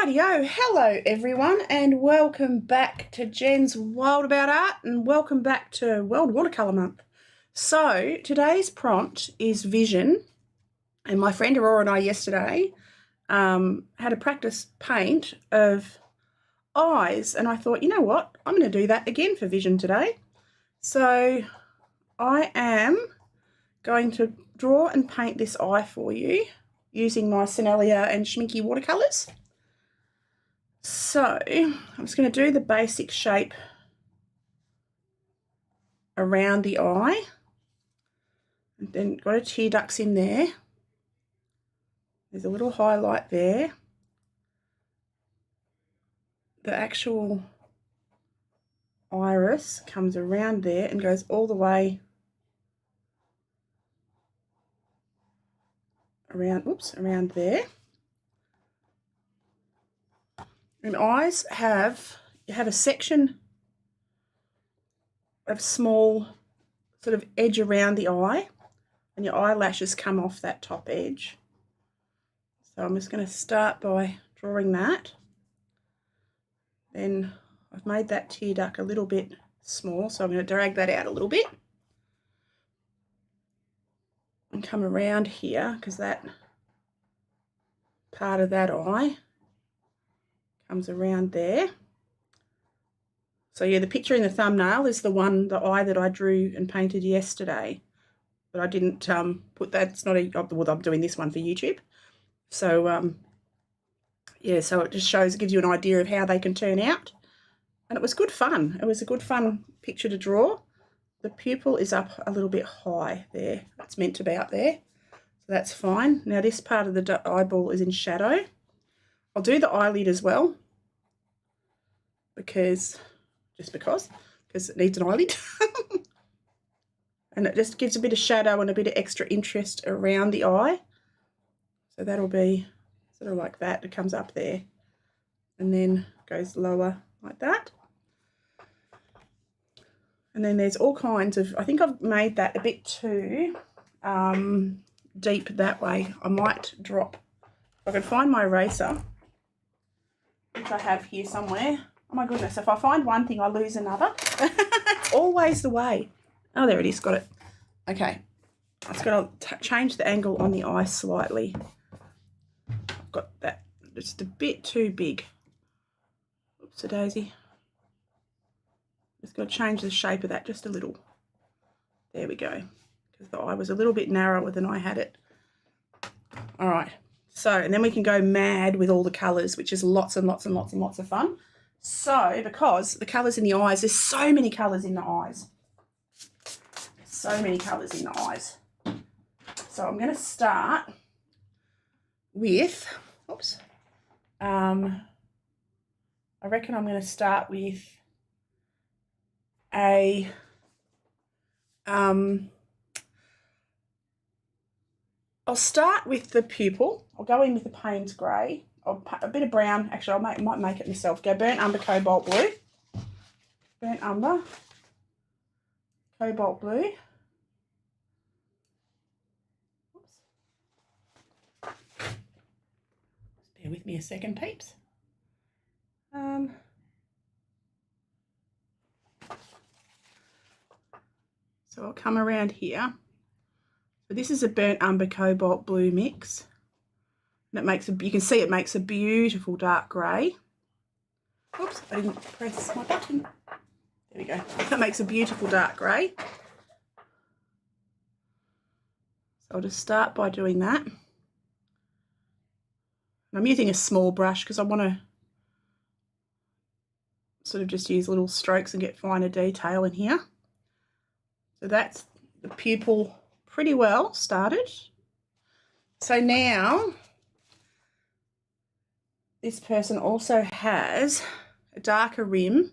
Rightio, hello everyone and welcome back to Jen's Wild About Art and welcome back to World Watercolour Month. So today's prompt is vision, and my friend Aurora and I yesterday had a practice paint of eyes, and I thought, you know what, I'm going to do that again for vision today. So I am going to draw and paint this eye for you using my Sennelier and Schminky watercolours. So I'm just going to do the basic shape around the eye, and then got a tear ducts in there. There's a little highlight there. The actual iris comes around there and goes all the way around, around there. And eyes you have a section of small sort of edge around the eye, and your eyelashes come off that top edge. So I'm just going to start by drawing that. Then I've made that tear duct a little bit small, so I'm going to drag that out a little bit and come around here, because that part of that eye comes around there. So yeah, the picture in the thumbnail is the eye that I drew and painted yesterday, but I didn't put that. It's not well, I'm doing this one for YouTube. So yeah, so it just gives you an idea of how they can turn out, and it was good fun. It was a good fun picture to draw. The pupil is up a little bit high there. It's meant to be up there, so that's fine. Now this part of the eyeball is in shadow. I'll do the eyelid as well, because it needs an eyelid. And it just gives a bit of shadow and a bit of extra interest around the eye. So that'll be sort of like that. It comes up there and then goes lower like that. And then there's all kinds of, I think I've made that a bit too deep that way. I might drop, if I can find my eraser, which I have here somewhere. Oh my goodness, if I find one thing, I lose another. It's always the way. Oh, there it is, got it. Okay, I've just got to change the angle on the eye slightly. I've got that just a bit too big. Oops-a-daisy. Just got to change the shape of that just a little. There we go, because the eye was a little bit narrower than I had it. All right, so, and then we can go mad with all the colours, which is lots and lots and lots and lots of fun. So, because the colours in the eyes, there's so many colours in the eyes. So many colours in the eyes. So I'm going to start with, I reckon I'm going to start with I'll start with the pupil. I'll go in with the Payne's grey. A bit of brown. Actually, I might make it myself. Go burnt umber, cobalt blue. Burnt umber, cobalt blue. Oops. Just bear with me a second, peeps. So I'll come around here. So this is a burnt umber cobalt blue mix. And it makes you can see it makes a beautiful dark grey. Oops, I didn't press my button. There we go. That makes a beautiful dark grey. So I'll just start by doing that. And I'm using a small brush because I want to sort of just use little strokes and get finer detail in here. So that's the pupil pretty well started. So now this person also has a darker rim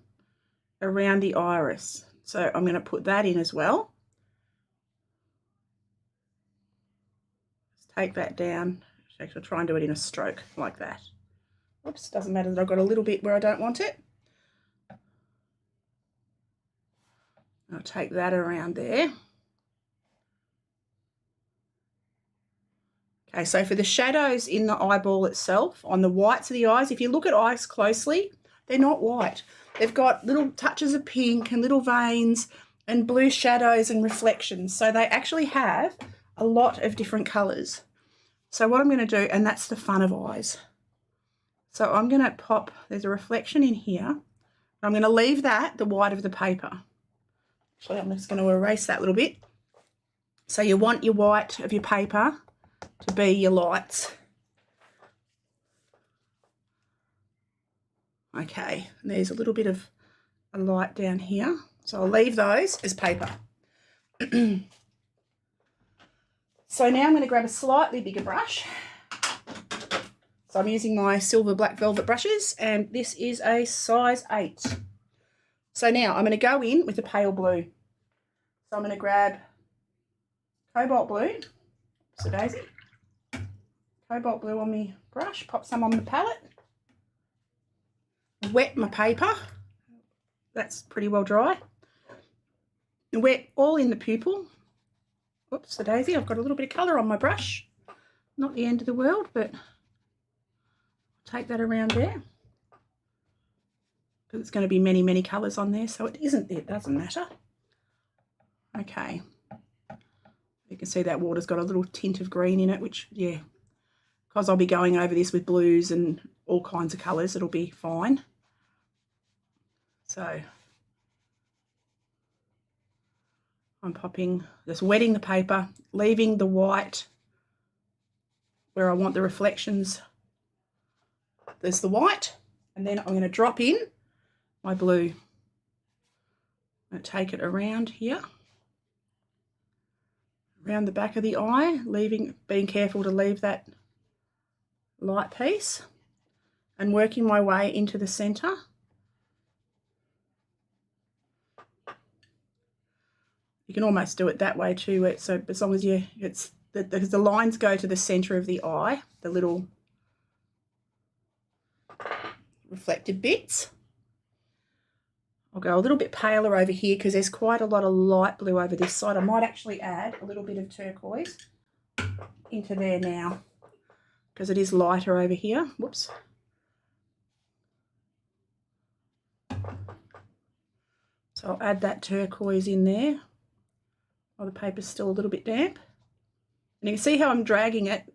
around the iris. So I'm going to put that in as well. Just take that down. Actually, try and do it in a stroke like that. Oops, doesn't matter that I've got a little bit where I don't want it. I'll take that around there. Okay, so for the shadows in the eyeball itself, on the whites of the eyes, if you look at eyes closely, they're not white. They've got little touches of pink and little veins and blue shadows and reflections. So they actually have a lot of different colours. So what I'm going to do, and that's the fun of eyes. So I'm going to pop, there's a reflection in here. I'm going to leave that the white of the paper. Actually, I'm just going to erase that a little bit. So you want your white of your paper to be your lights. Okay, and there's a little bit of a light down here. So I'll leave those as paper. So now I'm going to grab a slightly bigger brush. So I'm using my silver black velvet brushes, and this is a size 8. So now I'm going to go in with a pale blue. So I'm going to grab cobalt blue, so daisy, cobalt blue on my brush, pop some on the palette, wet my paper, that's pretty well dry, wet all in the pupil. Whoops, the daisy, I've got a little bit of colour on my brush, not the end of the world, but take that around there because it's going to be many, many colours on there, so it doesn't matter. Okay. You can see that water's got a little tint of green in it, which, yeah, because I'll be going over this with blues and all kinds of colours, it'll be fine. So I'm popping, just wetting the paper, leaving the white where I want the reflections. There's the white, and then I'm going to drop in my blue. I'm going to take it around here, around the back of the eye, being careful to leave that light piece, and working my way into the centre. You can almost do it that way too, so as long as because the lines go to the centre of the eye, the little reflected bits. I'll go a little bit paler over here because there's quite a lot of light blue over this side. I might actually add a little bit of turquoise into there now because it is lighter over here. Whoops. So I'll add that turquoise in there while the paper's still a little bit damp. And you can see how I'm dragging it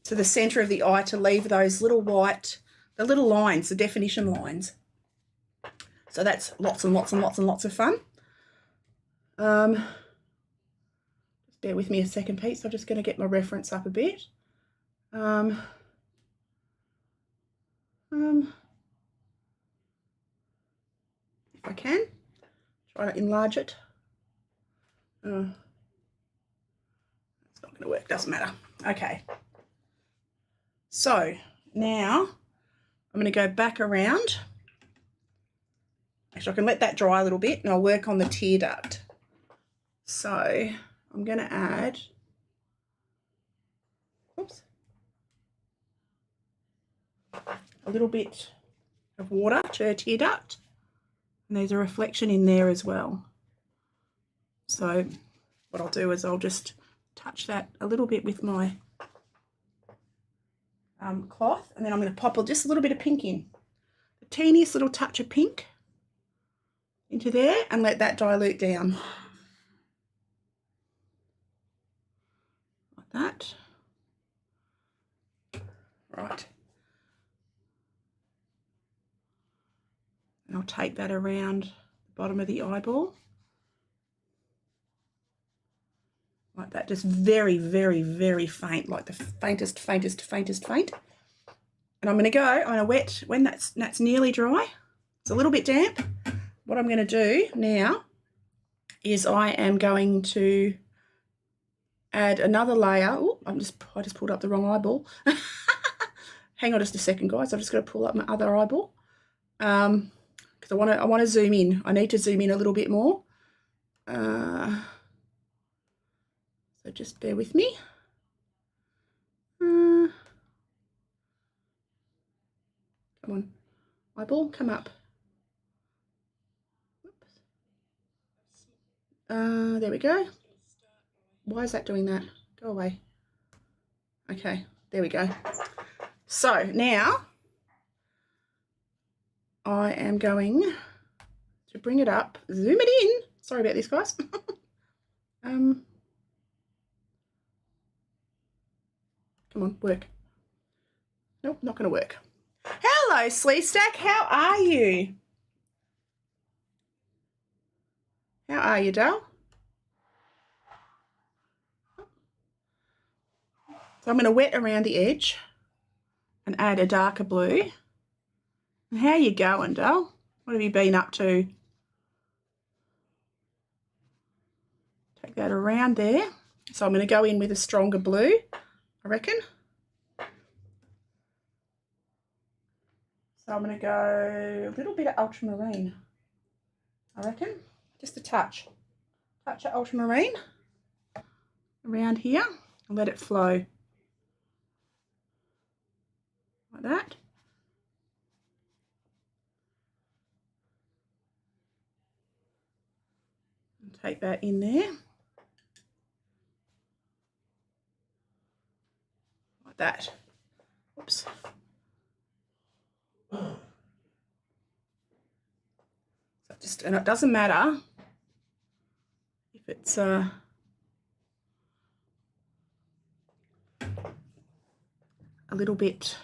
to the centre of the eye to leave those little white, the little lines, the definition lines. So that's lots and lots and lots and lots of fun. Just bear with me a second, Pete. So I'm just going to get my reference up a bit. If I can, try to enlarge it. It's not going to work, doesn't matter. Okay. So now I'm going to go back around. Actually, I can let that dry a little bit and I'll work on the tear duct. So I'm going to add, oops, a little bit of water to her tear duct. And there's a reflection in there as well. So what I'll do is I'll just touch that a little bit with my cloth, and then I'm going to pop just a little bit of pink in. The teeniest little touch of pink into there and let that dilute down. Like that. Right. And I'll take that around the bottom of the eyeball. Like that, just very, very, very faint, like the faintest, faintest, faintest faint. And I'm going to wet, when that's nearly dry, it's a little bit damp. What I'm going to do now is I am going to add another layer. Oh, I just pulled up the wrong eyeball. Hang on just a second, guys. I've just got to pull up my other eyeball because I want to zoom in. I need to zoom in a little bit more. So just bear with me. Come on, eyeball, come up. There we go. Why is that doing that? Go away. Okay, there we go. So now I am going to bring it up, zoom it in. Sorry about this, guys. Come on, work. Nope, not going to work. Hello, Sleestack. How are you? How are you, doll? So I'm going to wet around the edge and add a darker blue. And how you going, doll? What have you been up to? Take that around there. So I'm going to go in with a stronger blue, I reckon. So I'm going to go a little bit of ultramarine, I reckon. Just a touch. Touch of ultramarine around here and let it flow. Like that. And take that in there. Like that. Oops. So just, and it doesn't matter if it's a little bit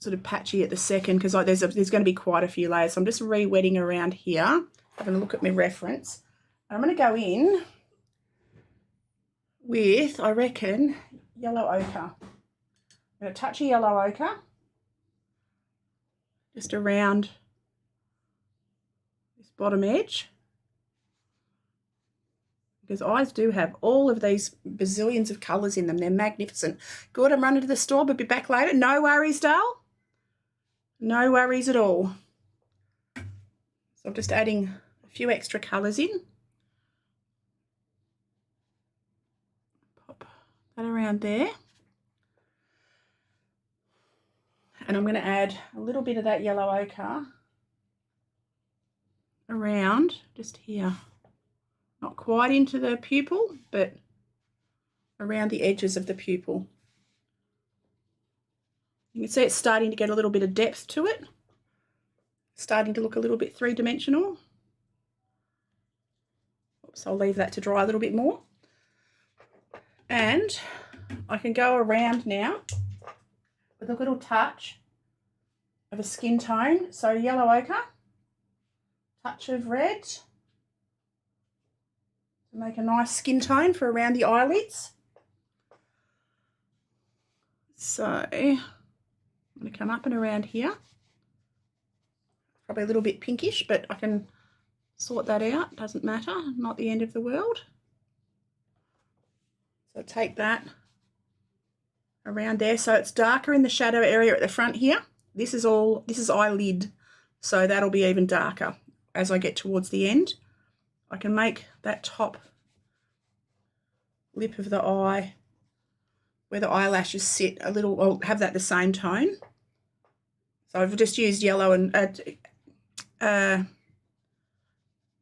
sort of patchy at the second, because like there's going to be quite a few layers. So I'm just re-wetting around here, having a look at my reference. I'm going to go in with, I reckon, yellow ochre. I'm going to touch a yellow ochre just around this bottom edge, because eyes do have all of these bazillions of colours in them. They're magnificent. Good, I'm running to the store, but be back later. No worries, doll. No worries at all. So I'm just adding a few extra colours in. Pop that around there. And I'm going to add a little bit of that yellow ochre around just here. Not quite into the pupil, but around the edges of the pupil. You can see it's starting to get a little bit of depth to it. Starting to look a little bit three-dimensional. Oops, I'll leave that to dry a little bit more. And I can go around now with a little touch of a skin tone. So yellow ochre, touch of red to make a nice skin tone for around the eyelids. So I'm going to come up and around here. Probably a little bit pinkish, but I can sort that out. Doesn't matter, not the end of the world. So take that around there. So it's darker in the shadow area at the front here. This is eyelid, so that'll be even darker as I get towards the end. I can make that top lip of the eye where the eyelashes sit a little, I'll have that the same tone. So I've just used yellow and for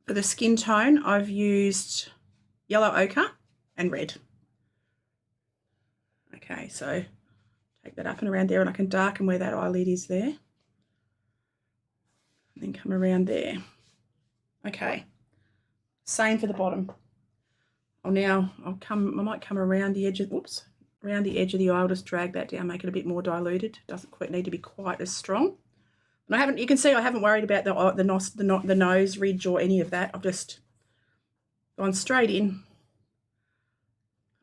the skin tone I've used yellow ochre and red. Okay, so take that up and around there, and I can darken where that eyelid is there. And then come around there. Okay, same for the bottom. I might come around the edge of, around the edge of the eye. I'll just drag that down, make it a bit more diluted. Doesn't quite need to be quite as strong. And you can see I haven't worried about the nose ridge or any of that. I've just gone straight in.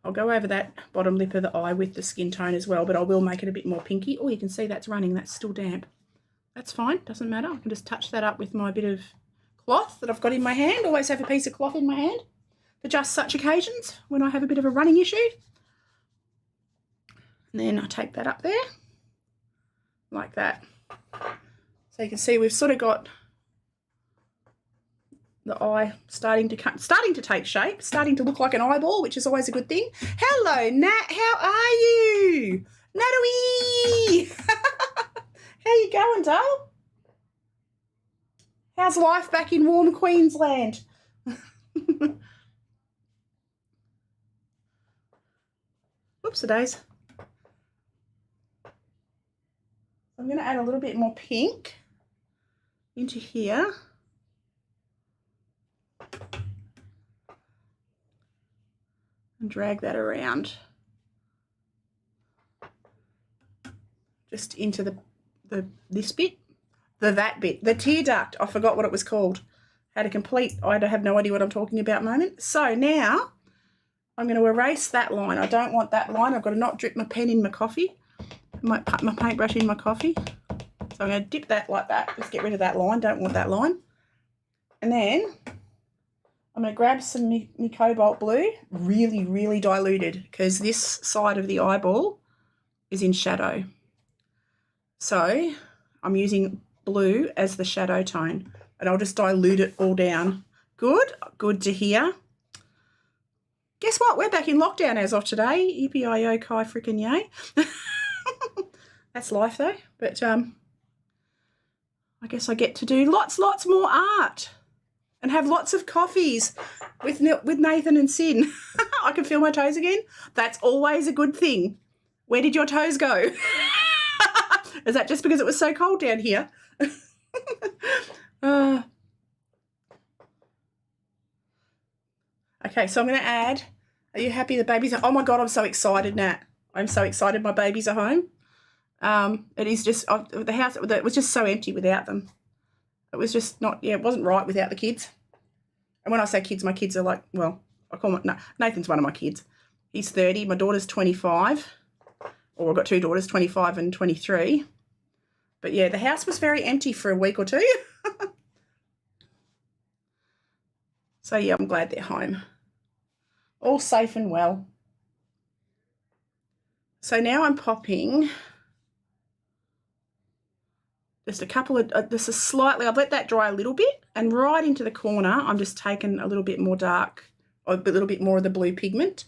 I'll go over that bottom lip of the eye with the skin tone as well, but I will make it a bit more pinky. Oh, you can see that's running. That's still damp. That's fine. Doesn't matter. I can just touch that up with my bit of cloth that I've got in my hand. Always have a piece of cloth in my hand for just such occasions when I have a bit of a running issue. And then I take that up there like that. So you can see we've sort of got the eye starting to take shape, starting to look like an eyeball, which is always a good thing. Hello, Nat. How are you? Natalie! How you going, doll? How's life back in warm Queensland? Whoops-a-days. I'm going to add a little bit more pink into here. And drag that around. Just into this bit. That bit. The tear duct. I forgot what it was called. I have no idea what I'm talking about moment. So now I'm going to erase that line. I don't want that line. I've got to not drip my pen in my coffee. My paintbrush in my coffee. So I'm going to dip that like that. Just get rid of that line. Don't want that line. And then I'm going to grab some my cobalt blue, really, really diluted, because this side of the eyeball is in shadow. So I'm using blue as the shadow tone, and I'll just dilute it all down. Good to hear. Guess what? We're back in lockdown as of today. Yippee-yi-yo, kai frickin' yay. That's life though. But I guess I get to do lots more art and have lots of coffees with Nathan and Sin. I can feel my toes again. That's always a good thing. Where did your toes go? Is that just because it was so cold down here? Okay, so I'm going to add, are you happy the babies are, oh my God, I'm so excited, Nat. I'm so excited my babies are home. It is just, the house, it was just so empty without them. It was just not, yeah, it wasn't right without the kids. And when I say kids, my kids are like, well, I call them, no, Nathan's one of my kids. He's 30, my daughter's 25. Or I've got two daughters, 25 and 23. But yeah, the house was very empty for a week or two. So yeah, I'm glad they're home. All safe and well. So now I'm popping just a couple of, this is slightly, I've let that dry a little bit, and right into the corner, I'm just taking a little bit more dark, or a little bit more of the blue pigment.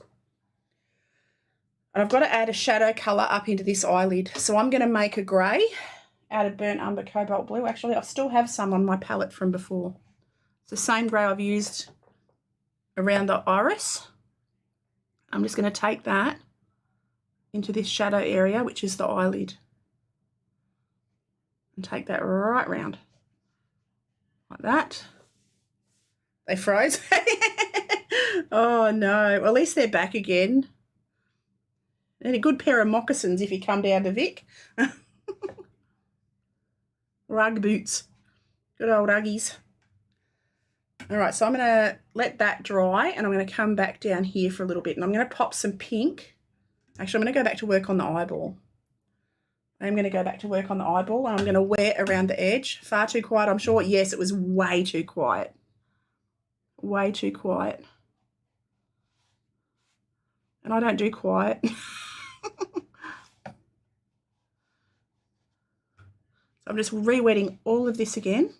And I've got to add a shadow colour up into this eyelid. So I'm going to make a grey out of burnt umber cobalt blue. Actually, I still have some on my palette from before. It's the same grey I've used around the iris. I'm just going to take that into this shadow area, which is the eyelid. And take that right round. Like that. They froze. Oh no, well, at least they're back again. And a good pair of moccasins if you come down to Vic. Rug boots. Good old Uggies. All right, so I'm going to let that dry, and I'm going to come back down here for a little bit, and I'm going to pop some pink. Actually, I'm going to go back to work on the eyeball. I'm going to go back to work on the eyeball, and I'm going to wet around the edge. Far too quiet, I'm sure. Yes, it was way too quiet. Way too quiet. And I don't do quiet. So I'm just re-wetting all of this again.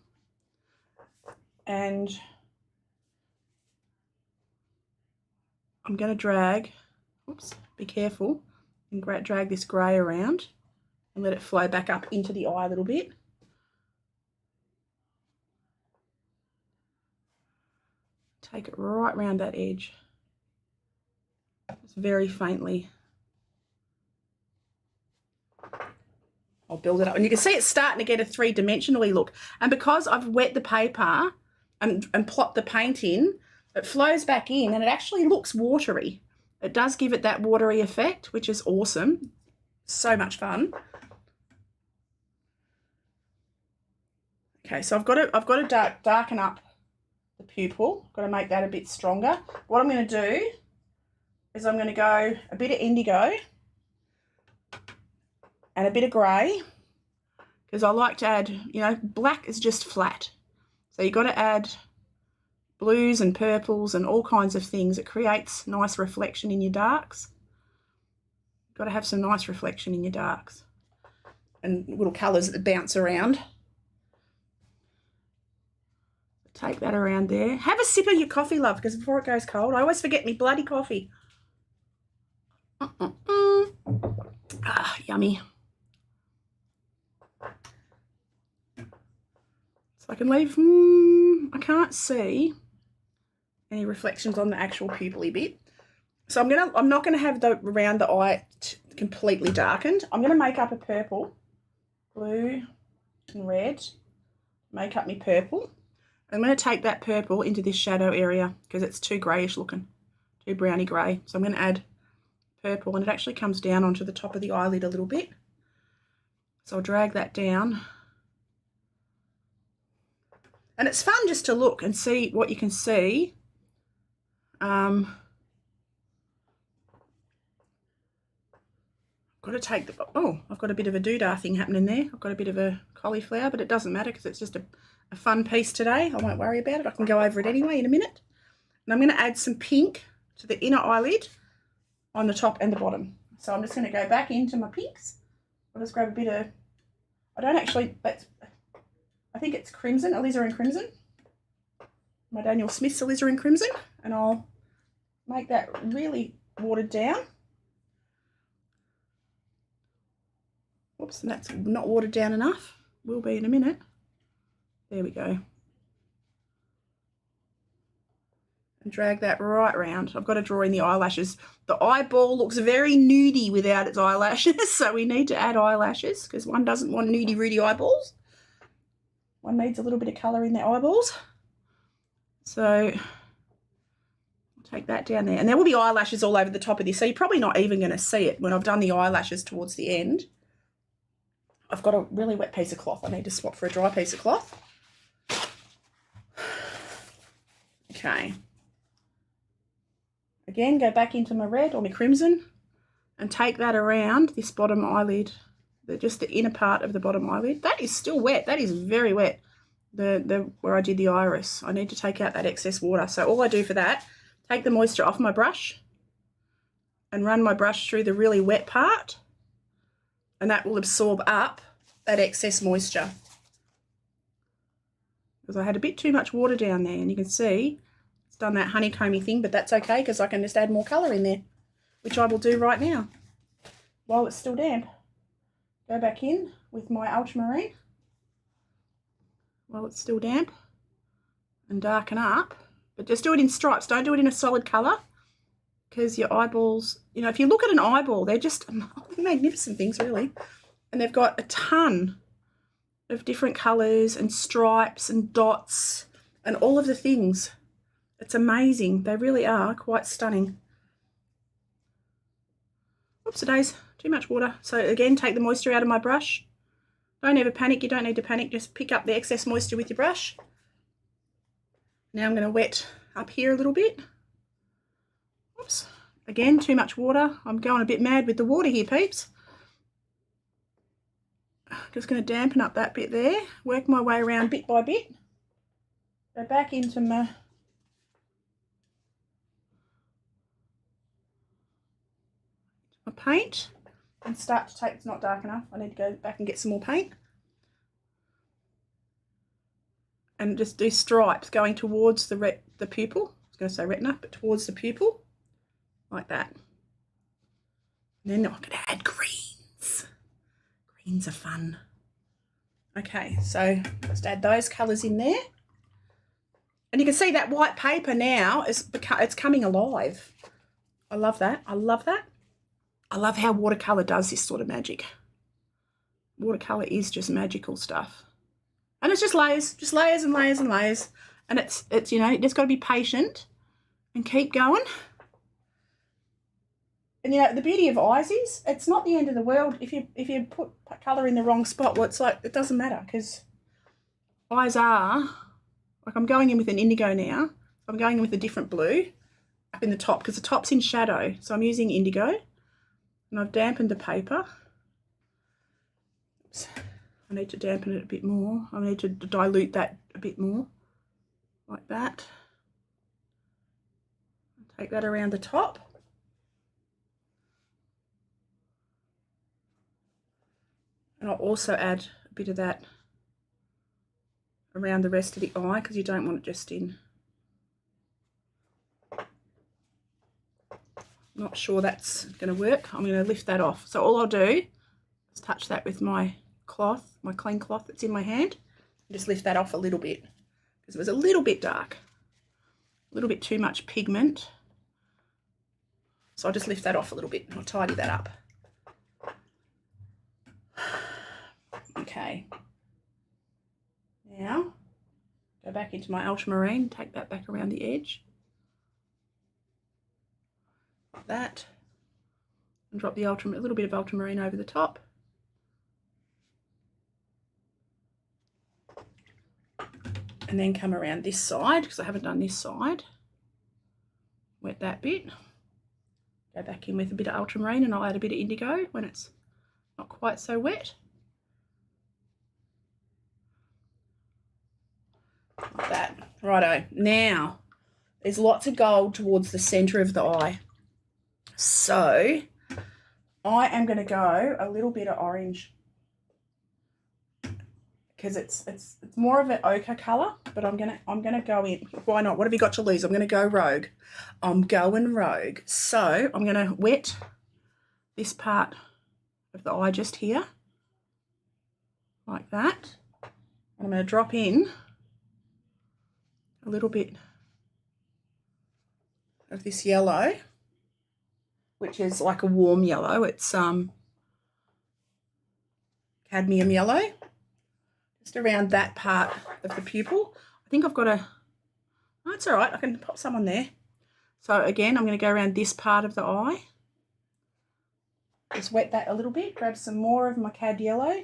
And I'm going to drag, oops, be careful, and drag this grey around and let it flow back up into the eye a little bit. Take it right around that edge. Just very faintly. I'll build it up. And you can see it's starting to get a three-dimensionally look. And because I've wet the paper and plopped the paint in, it flows back in and it actually looks watery. It does give it that watery effect, which is awesome. So much fun. Okay, so I've got to darken up the pupil. Got to make that a bit stronger. What I'm going to do is I'm going to go a bit of indigo and a bit of grey, because I like to add, you know, black is just flat. So you've got to add blues and purples and all kinds of things. It creates nice reflection in your darks. You've got to have some nice reflection in your darks and little colours that bounce around. Take that around there. Have a sip of your coffee, love, because before it goes cold, I always forget me bloody coffee. Ah, yummy. So I can leave, I can't see any reflections on the actual pupil-y bit. So I'm not gonna have the around the eye completely darkened. I'm gonna make up a purple, blue and red. Make up my purple. I'm going to take that purple into this shadow area because it's too greyish looking, too browny grey. So I'm going to add purple, and it actually comes down onto the top of the eyelid a little bit. So I'll drag that down. And it's fun just to look and see what you can see. I've got to take the, oh, I've got a bit of a doodah thing happening there. I've got a bit of a cauliflower, but it doesn't matter because it's just a fun piece today. I won't worry about it. I can go over it anyway in a minute. And I'm going to add some pink to the inner eyelid on the top and the bottom. So I'm just going to go back into my pinks. I'll just grab a bit of, I don't actually, I think it's crimson, alizarin crimson. My Daniel Smith's alizarin crimson. And I'll make that really watered down. Whoops, and that's not watered down enough. Will be in a minute. There we go. And drag that right round. I've got to draw in the eyelashes. The eyeball looks very nudie without its eyelashes, so we need to add eyelashes because one doesn't want nudie rudie eyeballs. One needs a little bit of colour in their eyeballs. So I'll take that down there. And there will be eyelashes all over the top of this, so you're probably not even going to see it when I've done the eyelashes towards the end. I've got a really wet piece of cloth. I need to swap for a dry piece of cloth. Okay. Again, go back into my red or my crimson and take that around this bottom eyelid, just the inner part of the bottom eyelid. That is still wet. That is very wet. Where I did the iris. I need to take out that excess water. So all I do for that, take the moisture off my brush and run my brush through the really wet part, and that will absorb up that excess moisture. Because I had a bit too much water down there, and you can see it's done that honeycomby thing, but that's okay because I can just add more colour in there, which I will do right now while it's still damp. Go back in with my ultramarine while it's still damp and darken up, but just do it in stripes. Don't do it in a solid colour because your eyeballs, you know, if you look at an eyeball, they're just magnificent things really, and they've got a ton of different colours and stripes and dots and all of the things. It's amazing. They really are quite stunning. Oops-a-days, too much water. So again, take the moisture out of my brush. Don't ever panic. You don't need to panic. Just pick up the excess moisture with your brush. Now I'm going to wet up here a little bit. Oops. Again, too much water. I'm going a bit mad with the water here, peeps. Just going to dampen up that bit there. Work my way around bit by bit. Go back into my paint and start to take, it's not dark enough, I need to go back and get some more paint, and just do stripes going towards the pupil. I was going to say retina, but towards the pupil like that. And then I'm going to add greens. Greens are fun. Okay, so just add those colours in there, and you can see that white paper now it's coming alive. I love that. I love that. I love how watercolour does this sort of magic. Watercolour is just magical stuff. And it's just layers and layers and layers. And it's you know, you just got to be patient and keep going. And you know, the beauty of eyes is it's not the end of the world if you put colour in the wrong spot. Well, it's like, it doesn't matter because eyes are, like I'm going in with an indigo now. I'm going in with a different blue up in the top because the top's in shadow. So I'm using indigo. And I've dampened the paper. Oops. I need to dampen it a bit more. I need to dilute that a bit more, like that. Take that around the top. And I'll also add a bit of that around the rest of the eye because you don't want it just in. Not sure that's going to work. I'm going to lift that off. So all I'll do is touch that with my cloth, my clean cloth that's in my hand, and just lift that off a little bit because it was a little bit dark, a little bit too much pigment. So I'll just lift that off a little bit and I'll tidy that up. Okay. Now, go back into my ultramarine, take that back around the edge. Like that. And drop the a little bit of ultramarine over the top. And then come around this side, because I haven't done this side. Wet that bit. Go back in with a bit of ultramarine and I'll add a bit of indigo when it's not quite so wet. Like that. Righto. Now, there's lots of gold towards the centre of the eye. So, I am going to go a little bit of orange. Because it's more of an ochre colour, but I'm gonna go in. Why not? What have you got to lose? I'm gonna go rogue. I'm going rogue. So I'm gonna wet this part of the eye just here, like that. And I'm gonna drop in a little bit of this yellow, which is like a warm yellow. It's cadmium yellow. Just around that part of the pupil. I think I've got a, oh, it's all right, I can pop some on there. So again, I'm going to go around this part of the eye. Just wet that a little bit, grab some more of my cad yellow.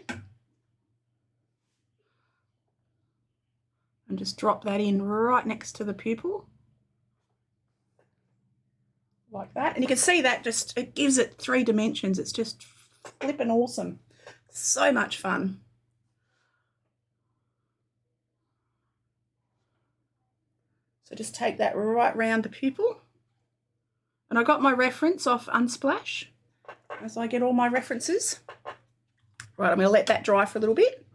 And just drop that in right next to the pupil. Like that. And you can see that just, it gives it 3 dimensions. It's just flipping awesome. So much fun. So just take that right round the pupil. And I got my reference off Unsplash, as I get all my references. Right, I'm going to let that dry for a little bit.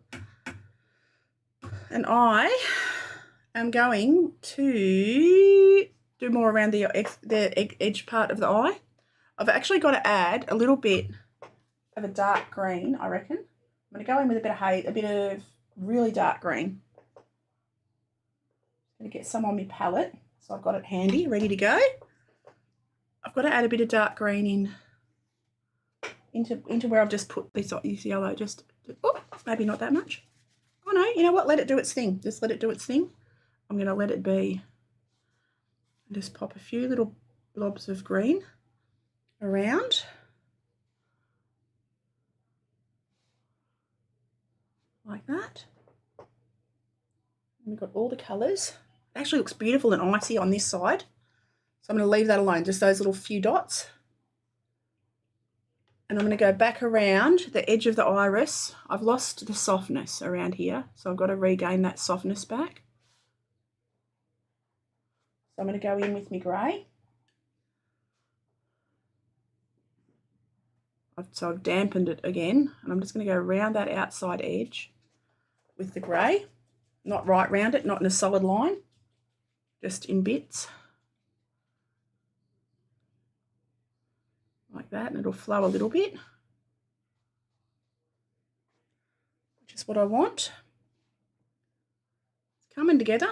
And I am going to do more around the edge part of the eye. I've actually got to add a little bit of a dark green, I reckon. I'm going to go in with a bit of really dark green. I'm going to get some on my palette, so I've got it handy, ready to go. I've got to add a bit of dark green into where I've just put this yellow. Just, oh, maybe not that much. Oh no, you know what? Let it do its thing. Just let it do its thing. I'm going to let it be. Just pop a few little blobs of green around. Like that. And we've got all the colours. It actually looks beautiful and icy on this side. So I'm going to leave that alone, just those little few dots. And I'm going to go back around the edge of the iris. I've lost the softness around here, so I've got to regain that softness back. So I'm going to go in with my grey. So I've dampened it again, and I'm just going to go around that outside edge with the grey. Not right round it, not in a solid line, just in bits. Like that, and it'll flow a little bit, which is what I want. It's coming together.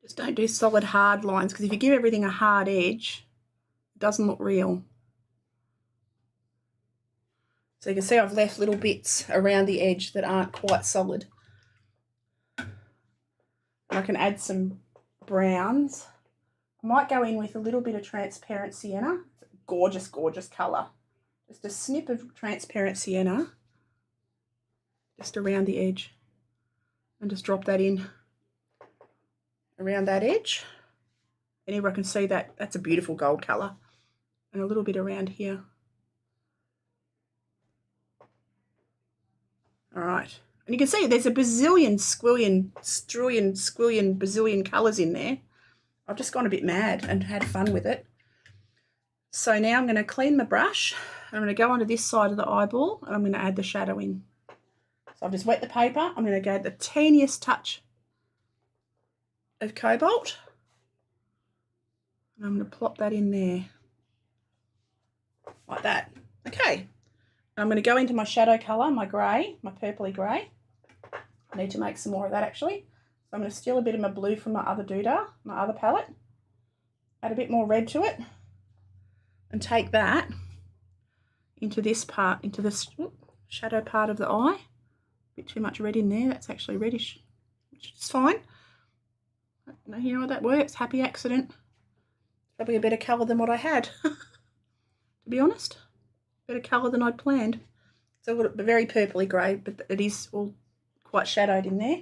Just don't do solid hard lines, because if you give everything a hard edge, it doesn't look real. So you can see I've left little bits around the edge that aren't quite solid. I can add some browns. I might go in with a little bit of transparent sienna. It's a gorgeous, gorgeous colour. Just a snip of transparent sienna just around the edge, and just drop that in around that edge. Anywhere I can see that, that's a beautiful gold colour. And a little bit around here. All right. And you can see there's a bazillion, bazillion colours in there. I've just gone a bit mad and had fun with it. So now I'm going to clean my brush. I'm going to go onto this side of the eyeball and I'm going to add the shadow in. So I've just wet the paper. I'm going to go the teeniest touch of cobalt. And I'm going to plop that in there. Like that. Okay. I'm going to go into my shadow colour, my grey, my purpley grey. I need to make some more of that actually. So I'm going to steal a bit of my blue from my other doodah, my other palette. add a bit more red to it and take that into this part, into this shadow part of the eye. A bit too much red in there. That's actually reddish, which is fine. You know what, that works. Happy accident. Probably a better colour than what I had, to be honest. Better colour than I'd planned. It's a very purpley grey, but it is all quite shadowed in there.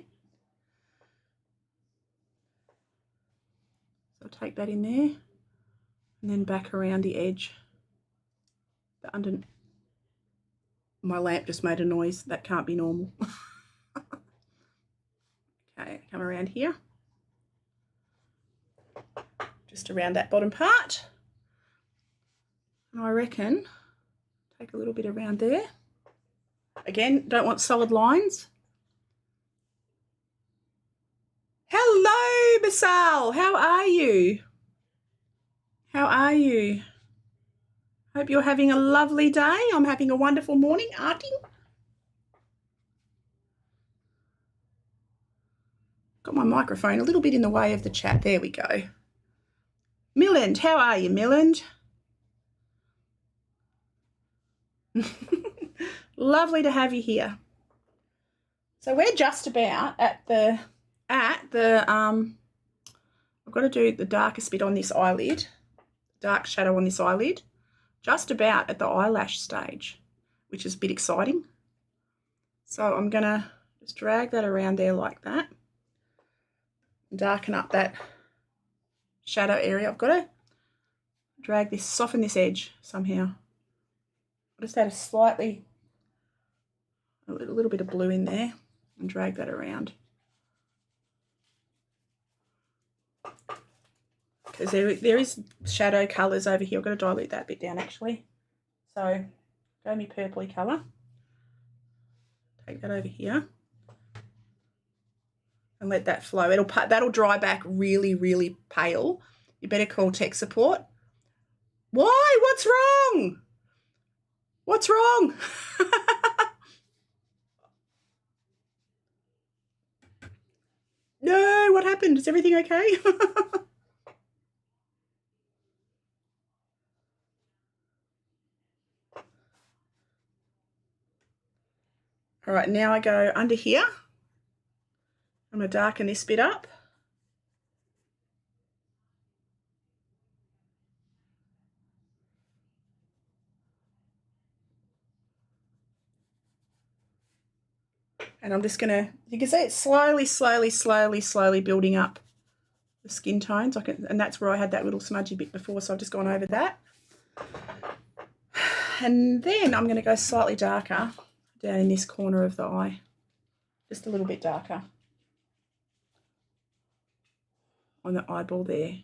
So I'll take that in there and then back around the edge. Under my lamp just made a noise. That can't be normal. Okay, come around here. Just around that bottom part. And I reckon take a little bit around there. Again, don't want solid lines. Hello, Basal. How are you? How are you? Hope you're having a lovely day. I'm having a wonderful morning, Auntie. Got my microphone a little bit in the way of the chat. There we go. Milland, how are you, Milland? Lovely to have you here. So we're just about at the I've got to do the darkest bit on this eyelid, dark shadow on this eyelid, just about at the eyelash stage, which is a bit exciting. So I'm going to just drag that around there like that, darken up that shadow area. I've got to drag this, soften this edge somehow. I'll just add a little bit of blue in there and drag that around. Because there is shadow colours over here. I've got to dilute that bit down actually. So go me purpley colour. Take that over here and let that flow. That'll dry back really, really pale. You better call tech support. Why? What's wrong? What's wrong? No, what happened? Is everything okay? All right, now I go under here. I'm going to darken this bit up. And I'm just going to, you can see it's slowly building up the skin tones. And that's where I had that little smudgy bit before, so I've just gone over that. And then I'm going to go slightly darker down in this corner of the eye, just a little bit darker on the eyeball there.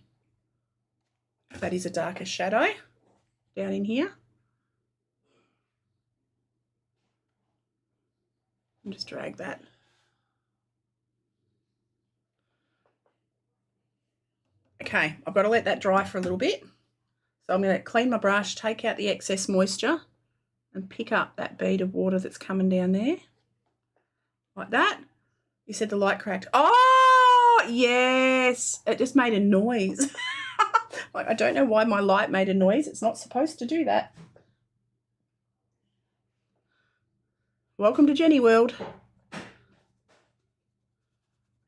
That is a darker shadow down in here. And just drag that. Okay, I've got to let that dry for a little bit. So I'm going to clean my brush, take out the excess moisture and pick up that bead of water that's coming down there. Like that. You said the light cracked. Oh, yes. It just made a noise. Like, I don't know why my light made a noise. It's not supposed to do that. Welcome to Jenny World.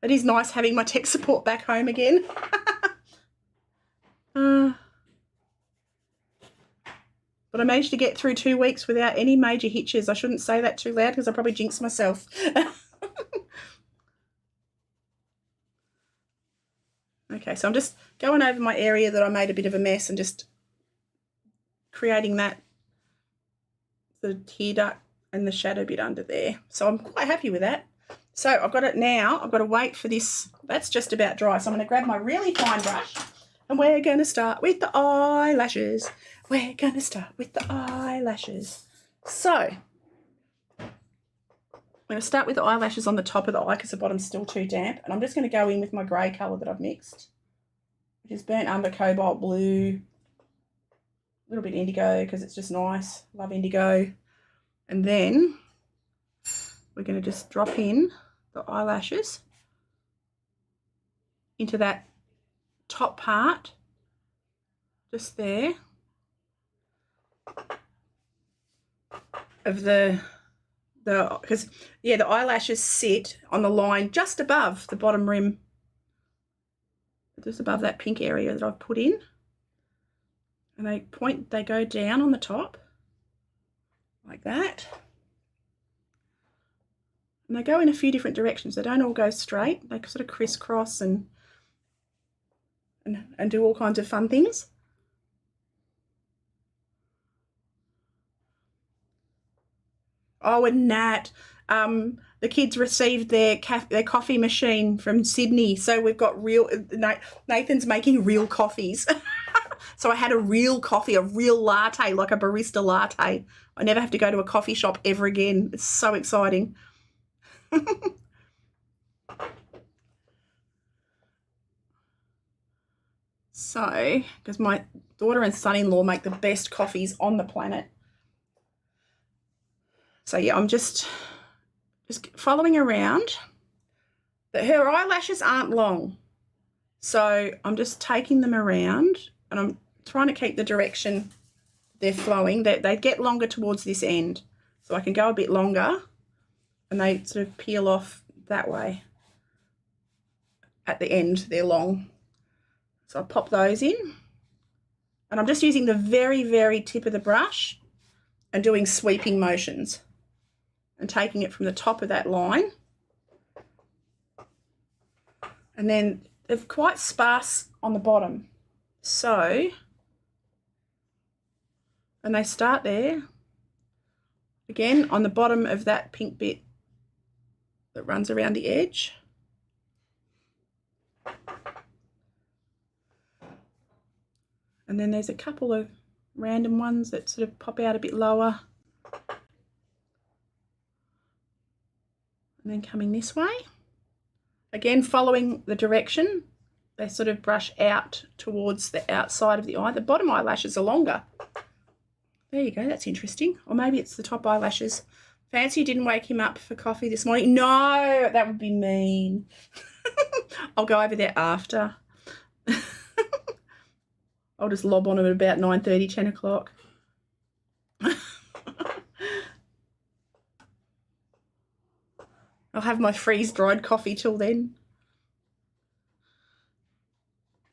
It is nice having my tech support back home again. But I managed to get through 2 weeks without any major hitches. I shouldn't say that too loud because I probably jinx myself. Okay, so I'm just going over my area that I made a bit of a mess and just creating that, the tear duct and the shadow bit under there. So I'm quite happy with that. So I've got it now. I've got to wait for this. That's just about dry. So I'm going to grab my really fine brush and we're going to start with the eyelashes. We're going to start with the eyelashes. So I'm going to start with the eyelashes on the top of the eye because the bottom's still too damp. And I'm just going to go in with my grey colour that I've mixed, which is burnt umber, cobalt blue, a little bit indigo because it's just nice. Love indigo. And then we're going to just drop in the eyelashes into that top part just there of the because yeah, the eyelashes sit on the line just above the bottom rim, just above that pink area that I've put in, and they go down on the top like that, and they go in a few different directions. They don't all go straight. They sort of crisscross and do all kinds of fun things. Oh, and Nat, the kids received their coffee machine from Sydney, so we've got Nathan's making real coffees. So I had a real coffee, a real latte, like a barista latte. I never have to go to a coffee shop ever again. It's so exciting. So, because my daughter and son-in-law make the best coffees on the planet. So yeah, I'm just following around. Her eyelashes aren't long, so I'm just taking them around, and I'm trying to keep the direction they're flowing. They get longer towards this end, so I can go a bit longer, and they sort of peel off that way. At the end, they're long. So I pop those in, and I'm just using the very, very tip of the brush and doing sweeping motions and taking it from the top of that line. And then they're quite sparse on the bottom. So, and they start there, again, on the bottom of that pink bit that runs around the edge. And then there's a couple of random ones that sort of pop out a bit lower. And then coming this way. Again, following the direction, they sort of brush out towards the outside of the eye. The bottom eyelashes are longer. There you go, that's interesting. Or maybe it's the top eyelashes. Fancy you didn't wake him up for coffee this morning. No, that would be mean. I'll go over there after. I'll just lob on him at about 9:30, 10 o'clock. I'll have my freeze-dried coffee till then.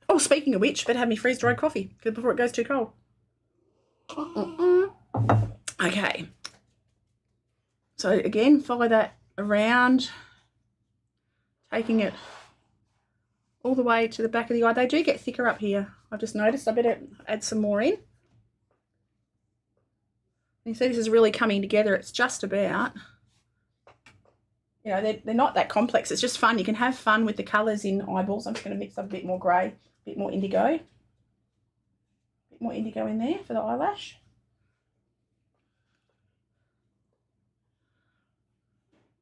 Oh, speaking of which, better have me freeze-dried coffee before it goes too cold. Okay. So again, follow that around, taking it all the way to the back of the eye. They do get thicker up here. I've just noticed. I better add some more in. You see this is really coming together. It's just about, you know, they're not that complex. It's just fun. You can have fun with the colours in eyeballs. I'm just going to mix up a bit more grey, a bit more indigo. A bit more indigo in there for the eyelash.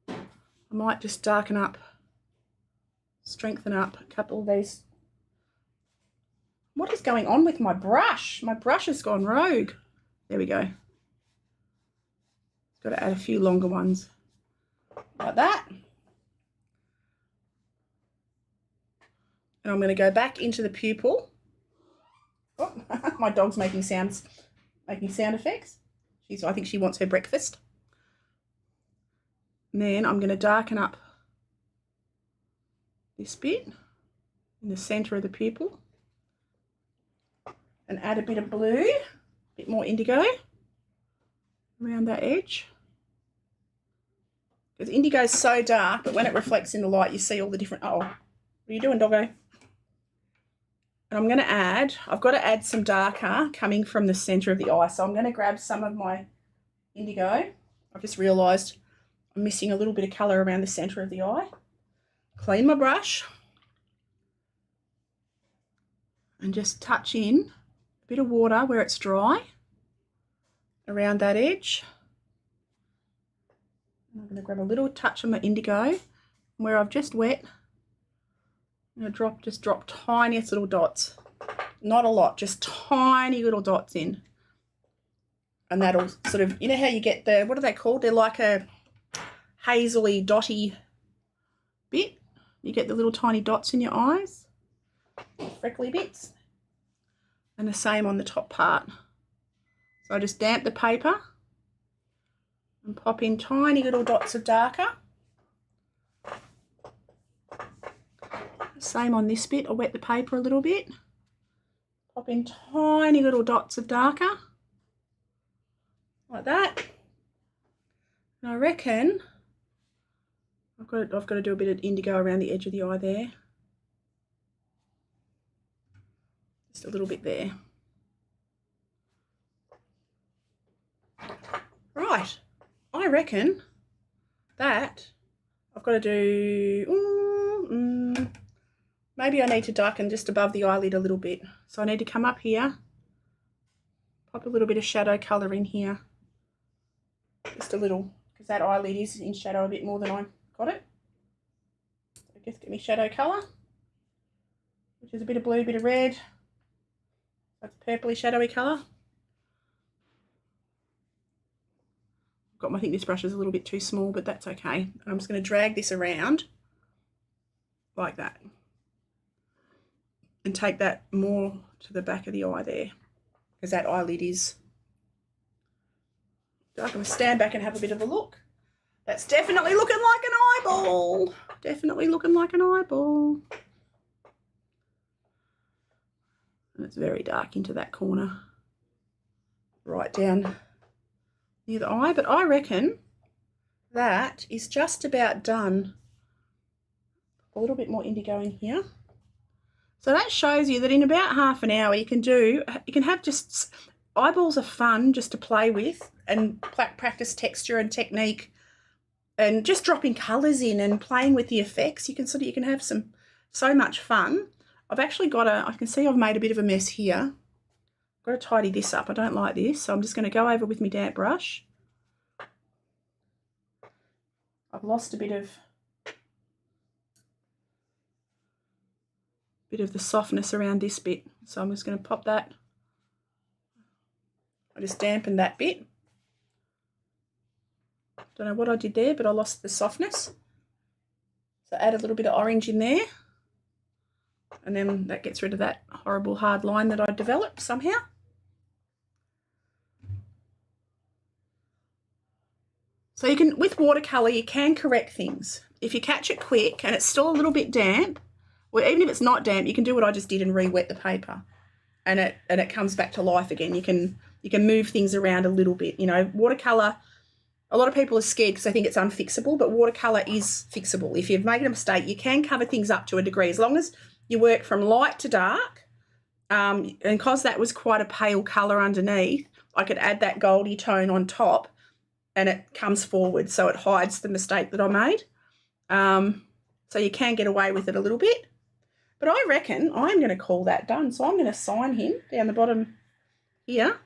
I might just darken up, strengthen up a couple of these. What is going on with my brush? My brush has gone rogue. There we go. Got to add a few longer ones like that. And I'm going to go back into the pupil. Oh, my dog's making sound effects. I think she wants her breakfast. And then I'm going to darken up this bit in the centre of the pupil and add a bit of blue, a bit more indigo around that edge. Because indigo is so dark, but when it reflects in the light, you see all the different, oh, what are you doing, doggo? And I'm going to add, I've got to add some darker coming from the centre of the eye. So I'm going to grab some of my indigo. I've just realised I'm missing a little bit of colour around the centre of the eye. Clean my brush and just touch in a bit of water where it's dry around that edge. And I'm going to grab a little touch of my indigo where I've just wet. I'm going to just drop tiniest little dots. Not a lot, just tiny little dots in. And that'll sort of, you know how you get the, what are they called? They're like a hazily dotty bit. You get the little tiny dots in your eyes, freckly bits. And the same on the top part. So I just damp the paper and pop in tiny little dots of darker. Same on this bit. I'll wet the paper a little bit. Pop in tiny little dots of darker. Like that. And I reckon I've got to do a bit of indigo around the edge of the eye there. Just a little bit there. Right, I reckon that I've got to do, maybe I need to darken just above the eyelid a little bit. So I need to come up here, pop a little bit of shadow colour in here. Just a little, because that eyelid is in shadow a bit more than I got it. So just get me shadow colour, which is a bit of blue, a bit of red. That's purpley shadowy colour. I think this brush is a little bit too small, but that's okay. I'm just going to drag this around like that and take that more to the back of the eye there, because that eyelid is dark. I'm going to stand back and have a bit of a look. That's definitely looking like an eyeball. Definitely looking like an eyeball. And it's very dark into that corner, right down near the eye, but I reckon that is just about done. A little bit more indigo in here. So that shows you that in about half an hour you can have just, eyeballs are fun just to play with and practice texture and technique and just dropping colours in and playing with the effects. You can have so much fun. I've actually got I can see I've made a bit of a mess here. I've got to tidy this up. I don't like this, so I'm just going to go over with my damp brush. I've lost a bit of the softness around this bit, so I'm just going to pop that. I just dampened that bit. Don't know what I did there, but I lost the softness. So add a little bit of orange in there. And then that gets rid of that horrible hard line that I developed somehow. So you can, with watercolour, you can correct things. If you catch it quick and it's still a little bit damp, or even if it's not damp, you can do what I just did and re-wet the paper, and it comes back to life again. You can move things around a little bit. You know, watercolour, a lot of people are scared because they think it's unfixable, but watercolour is fixable. If you've made a mistake, you can cover things up to a degree, as long as you work from light to dark. And because that was quite a pale colour underneath, I could add that goldy tone on top and it comes forward, so it hides the mistake that I made. So you can get away with it a little bit. But I reckon I'm going to call that done. So I'm going to sign him down the bottom here.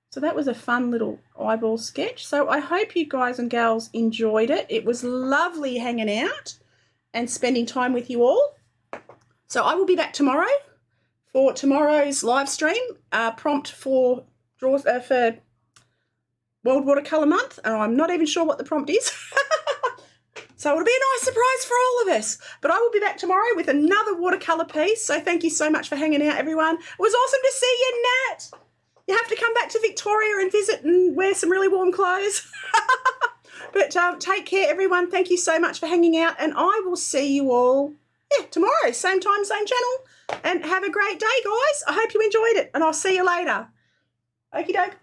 So that was a fun little eyeball sketch. So I hope you guys and gals enjoyed it. It was lovely hanging out and spending time with you all. So I will be back tomorrow for tomorrow's live stream, prompt for World Watercolour Month. And I'm not even sure what the prompt is. So it'll be a nice surprise for all of us. But I will be back tomorrow with another watercolour piece. So thank you so much for hanging out, everyone. It was awesome to see you, Nat. You have to come back to Victoria and visit and wear some really warm clothes. But take care, everyone. Thank you so much for hanging out. And I will see you all, tomorrow. Same time, same channel. And have a great day, guys. I hope you enjoyed it. And I'll see you later. Okie doke.